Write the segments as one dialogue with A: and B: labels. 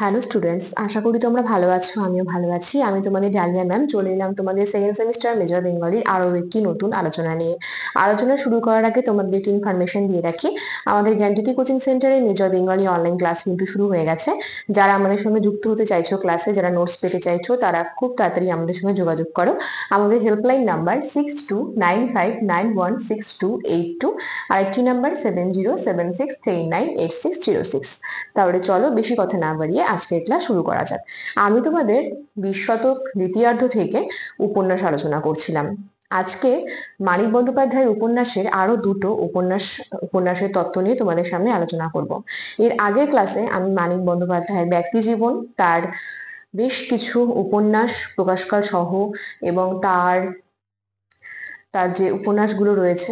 A: Hello students, আশা করি তোমরা ভালো আছো। আমিও ভালো আছি। আমি তোমাদের ডালিয়া ম্যাম চলে এলাম তোমাদের সেকেন্ড সেমিস্টার মেজর বেঙ্গলির আরো একটি নতুন আলোচনা নিয়ে। আলোচনা শুরু করার আগে তোমাদেরকে ইনফরমেশন দিয়ে রাখি, আমাদের জ্ঞানজ্যোতি কোচিং সেন্টারে মেজর বেঙ্গলি অনলাইন ক্লাস কিন্তু শুরু হয়ে গেছে। যারা আমাদের সঙ্গে যুক্ত হতে চাইছো ক্লাসে, যারা নোটস পেতে চাইছো, তারা খুব তাড়াতাড়ি আমাদের সঙ্গে যোগাযোগ করো। আমাদের হেল্পলাইন নাম্বার 6295916282, আর একটি নাম্বার 7076398606। তাহলে চলো বেশি কথা না বাড়িয়ে আজকের ক্লাস শুরু করা যাক। আমি তোমাদের 20 শতক দ্বিতীয়ার্ধ থেকে উপন্যাস আলোচনা করছিলাম। আজকে মানিক বন্দ্যোপাধ্যায়ের উপন্যাসের আরো দুটো উপন্যাসের তত্ত্ব নিয়ে তোমাদের সামনে আলোচনা করব। এর আগের ক্লাসে আমি মানিক বন্দ্যোপাধ্যায়ের ব্যক্তি জীবন, তার বেশ কিছু উপন্যাস প্রকাশকাল সহ এবং তার তার যে উপন্যাসগুলো রয়েছে,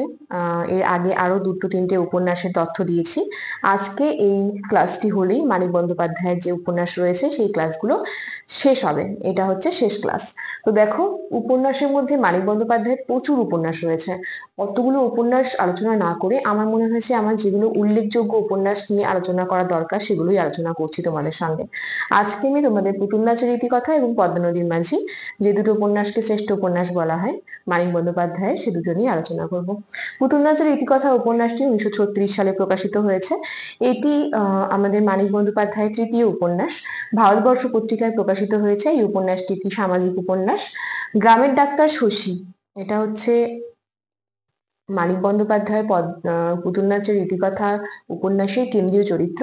A: এর আগে আরো দুটো তিনটে উপন্যাসের তথ্য দিয়েছি। আজকে এই ক্লাসটি হলেই মানিক বন্দ্যোপাধ্যায়ের যে উপন্যাস রয়েছে সেই ক্লাসগুলো শেষ হবে। এটা হচ্ছে শেষ ক্লাস। তো দেখো, উপন্যাসের মধ্যে মানিক বন্দ্যোপাধ্যায়ের প্রচুর উপন্যাস রয়েছে। অতগুলো উপন্যাস আলোচনা না করে আমার মনে হয়েছে আমার যেগুলো উল্লেখযোগ্য উপন্যাস নিয়ে আলোচনা করা দরকার সেগুলোই আলোচনা করছি তোমাদের সঙ্গে। আজকে আমি তোমাদের পুতুল নাচের ইতিকথা এবং পদ্মা নদীর মাঝি, যে দুটো উপন্যাসকে শ্রেষ্ঠ উপন্যাস বলা হয় মানিক বন্দ্যোপাধ্যায়ের, সে দুটো নিয়ে আলোচনা করব। পুতুল নাচের ইতিকথা উপন্যাসটি 1936 সালে প্রকাশিত হয়েছে। এটি আমাদের মানিক বন্দ্যোপাধ্যায়ের তৃতীয় উপন্যাস। ভারতবর্ষ পত্রিকায় প্রকাশিত হয়েছে। এই উপন্যাসটি একটি সামাজিক উপন্যাস। গ্রামের ডাক্তার শশী, এটা হচ্ছে মানিক বন্দ্যোপাধ্যায়ের পুতুল নাচের ইতিকথা উপন্যাসের কেন্দ্রীয় চরিত্র।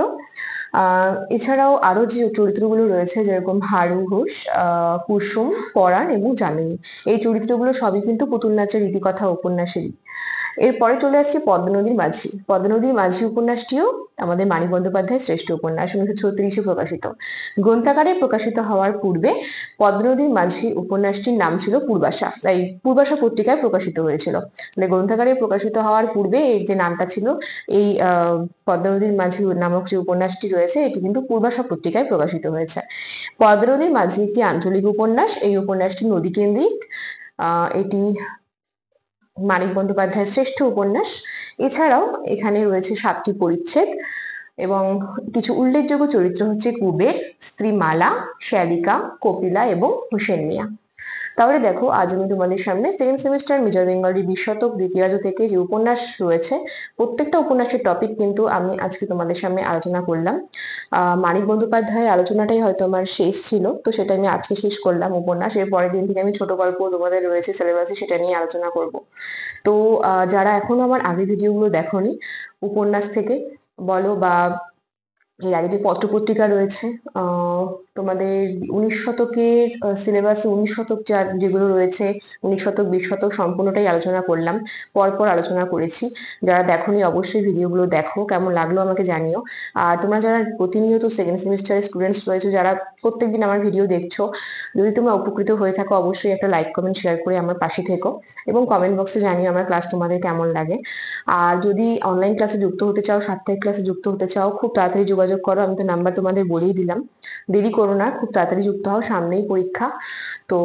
A: এছাড়াও আরো যে চরিত্রগুলো রয়েছে, যেরকম হারু ঘোষ, কুসুম, পরাণ এবং যামিনী, এই চরিত্রগুলো সবই কিন্তু পুতুল নাচের ইতিকথা উপন্যাসেরই। এরপরে চলে আসছে পদ্মা নদীর মাঝি। পদ্মা নদীর মাঝি উপন্যাসটিও আমাদের মানিক বন্দ্যোপাধ্যায়ের শ্রেষ্ঠ উপন্যাস, 1936-এ প্রকাশিত। গ্রন্থাগারে প্রকাশিত হওয়ার পূর্বে পদ্মা নদীর মাঝি উপন্যাসটির নাম ছিল পূর্বাশা, তাই পূর্বাশা পত্রিকায় প্রকাশিত হয়েছিল। মানে গ্রন্থাগারে প্রকাশিত হওয়ার পূর্বে এর যে নামটা ছিল, এই পদ্মা নদীর মাঝি নামক যে উপন্যাসটি রয়েছে, এটি কিন্তু পূর্বাশা পত্রিকায় প্রকাশিত হয়েছে। পদ্মা নদীর মাঝি একটি আঞ্চলিক উপন্যাস। এই উপন্যাসটি নদী কেন্দ্রিক। এটি মানিক বন্দ্যোপাধ্যায়ের শ্রেষ্ঠ উপন্যাস। এছাড়াও এখানে রয়েছে 7টি পরিচ্ছেদ এবং কিছু উল্লেখযোগ্য চরিত্র হচ্ছে কুবের, স্ত্রী মালা, শ্যালিকা, কপিলা এবং হোসেন মিয়া। তাহলে দেখো, আজ আমি তোমাদের সামনে সেকেন্ড সেমিস্টার মেজর বেঙ্গলি 20 শতক দ্বিতীয়ার্ধ থেকে যে উপন্যাস রয়েছে, প্রত্যেকটা উপন্যাসের টপিক কিন্তু আমি আজকে তোমাদের সামনে আলোচনা করলাম। মানিক বন্দ্যোপাধ্যায়ের আলোচনাটাই হয়তো আমার শেষ ছিল, তো সেটা আমি আজকে শেষ করলাম উপন্যাস। এর পরের দিন থেকে আমি ছোট গল্প তোমাদের রয়েছে সিলেবাসে, সেটা নিয়ে আলোচনা করব। তো যারা এখনো আমার আগের ভিডিওগুলো দেখোনি, উপন্যাস থেকে বলো বা এর আগে যে পত্রপত্রিকা রয়েছে, তোমাদের 19 শতকের সিলেবাসে 19 শতক যেগুলো রয়েছে, 19 শতক 20 শতক সম্পূর্ণটাই আলোচনা করলাম, পরপর আলোচনা করেছি। যারা দেখোনি অবশ্যই ভিডিওগুলো দেখো, কেমন লাগলো আমাকে জানিও। আর তোমরা যারা প্রতিনিয়ত সেকেন্ড সেমিস্টারের স্টুডেন্টস রয়েছে, যারা প্রত্যেকদিন আমার ভিডিও দেখছো, যদি তোমরা উপকৃত হয়ে থাকো অবশ্যই একটা লাইক কমেন্ট শেয়ার করে আমার পাশে থেকো এবং কমেন্ট বক্সে জানিও আমার ক্লাস তোমাদের কেমন লাগে। আর যদি অনলাইন ক্লাসে যুক্ত হতে চাও, সাপ্তাহিক ক্লাসে যুক্ত হতে চাও, খুব তাড়াতাড়ি যোগাযোগ করো। আমি তো নাম্বার তোমাদের বলেই দিলাম, দেরি করো না, খুব তাড়াতাড়ি যুক্ত হও, সামনেই পরীক্ষা। তো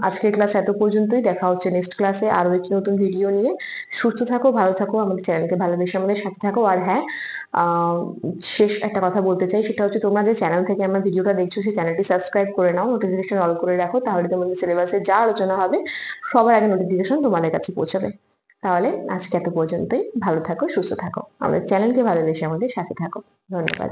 A: আজকের ক্লাস এত পর্যন্তই। দেখা হচ্ছে নেক্সট ক্লাসে আরো একটি নতুন ভিডিও নিয়ে। সুস্থ থাকো, ভালো থাকো, আমাদের চ্যানেলকে ভালোবেসে আমাদের সাথে থাকো। আর হ্যাঁ, শেষ একটা কথা বলতে চাই, সেটা হচ্ছে তোমরা যে চ্যানেল থেকে আমার ভিডিওটা দেখছো সেই চ্যানেলটি সাবস্ক্রাইব করে নাও, নোটিফিকেশন অল করে রাখো, তাহলে তোমাদের সিলেবাসে যা আলোচনা হবে সবার আগে নোটিফিকেশন তোমাদের কাছে পৌঁছাবে। তাহলে আজকে এত পর্যন্তই। ভালো থাকো, সুস্থ থাকো, আমাদের চ্যানেলকে ভালোবেসে আমাদের সাথে থাকো। ধন্যবাদ।